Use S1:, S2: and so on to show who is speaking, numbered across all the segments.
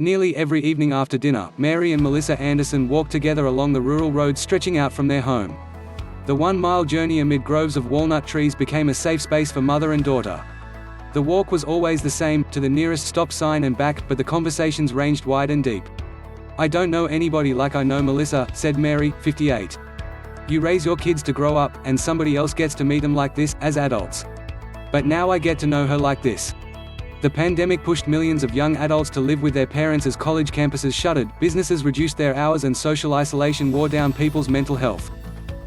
S1: Nearly every evening after dinner, Mary and Melissa Anderson walked together along the rural road stretching out from their home. The 1-mile journey amid groves of walnut trees became a safe space for mother and daughter. The walk was always the same, to the nearest stop sign and back, but the conversations ranged wide and deep. "I don't know anybody like I know Melissa," said Mary, 58. "You raise your kids to grow up, and somebody else gets to meet them like this, as adults. But now I get to know her like this." The pandemic pushed millions of young adults to live with their parents as college campuses shuttered, businesses reduced their hours, and social isolation wore down people's mental health.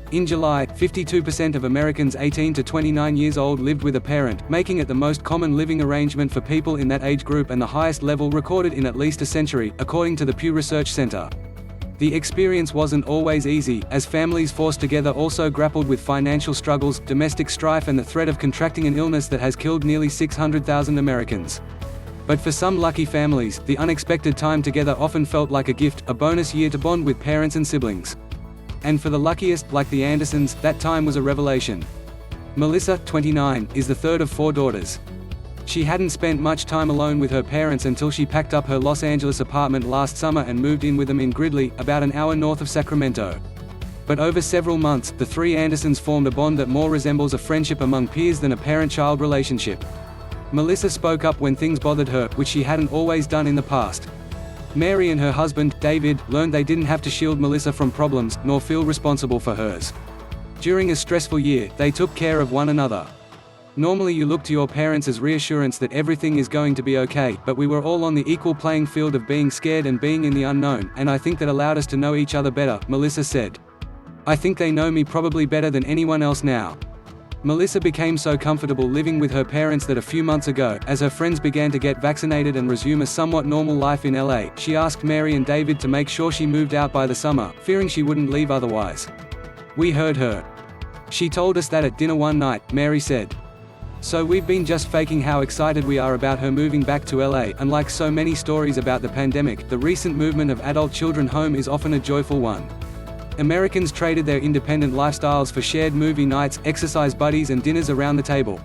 S1: In July, 52% of Americans 18 to 29 years old lived with a parent, making it the most common living arrangement for people in that age group and the highest level recorded in at least a century, according to the Pew Research Center. The experience wasn't always easy, as families forced together also grappled with financial struggles, domestic strife, and the threat of contracting an illness that has killed nearly 600,000 Americans. But for some lucky families, the unexpected time together often felt like a gift, a bonus year to bond with parents and siblings. And for the luckiest, like the Andersons, that time was a revelation. Melissa, 29, is the third of 4 daughters. She hadn't spent much time alone with her parents until she packed up her Los Angeles apartment last summer and moved in with them in Gridley, about an hour north of Sacramento. But over several months, the 3 Andersons formed a bond that more resembles a friendship among peers than a parent-child relationship. Melissa spoke up when things bothered her, which she hadn't always done in the past. Mary and her husband, David, learned they didn't have to shield Melissa from problems, nor feel responsible for hers. During a stressful year, they took care of one another. "Normally you look to your parents as reassurance that everything is going to be okay, but we were all on the equal playing field of being scared and being in the unknown, and I think that allowed us to know each other better," Melissa said. "I think they know me probably better than anyone else now." Melissa became so comfortable living with her parents that a few months ago, as her friends began to get vaccinated and resume a somewhat normal life in LA, she asked Mary and David to make sure she moved out by the summer, fearing she wouldn't leave otherwise. "We heard her. She told us that at dinner one night," Mary said. "So we've been just faking how excited we are about her moving back to LA." Unlike so many stories about the pandemic, the recent movement of adult children home is often a joyful one. Americans traded their independent lifestyles for shared movie nights, exercise buddies, and dinners around the table.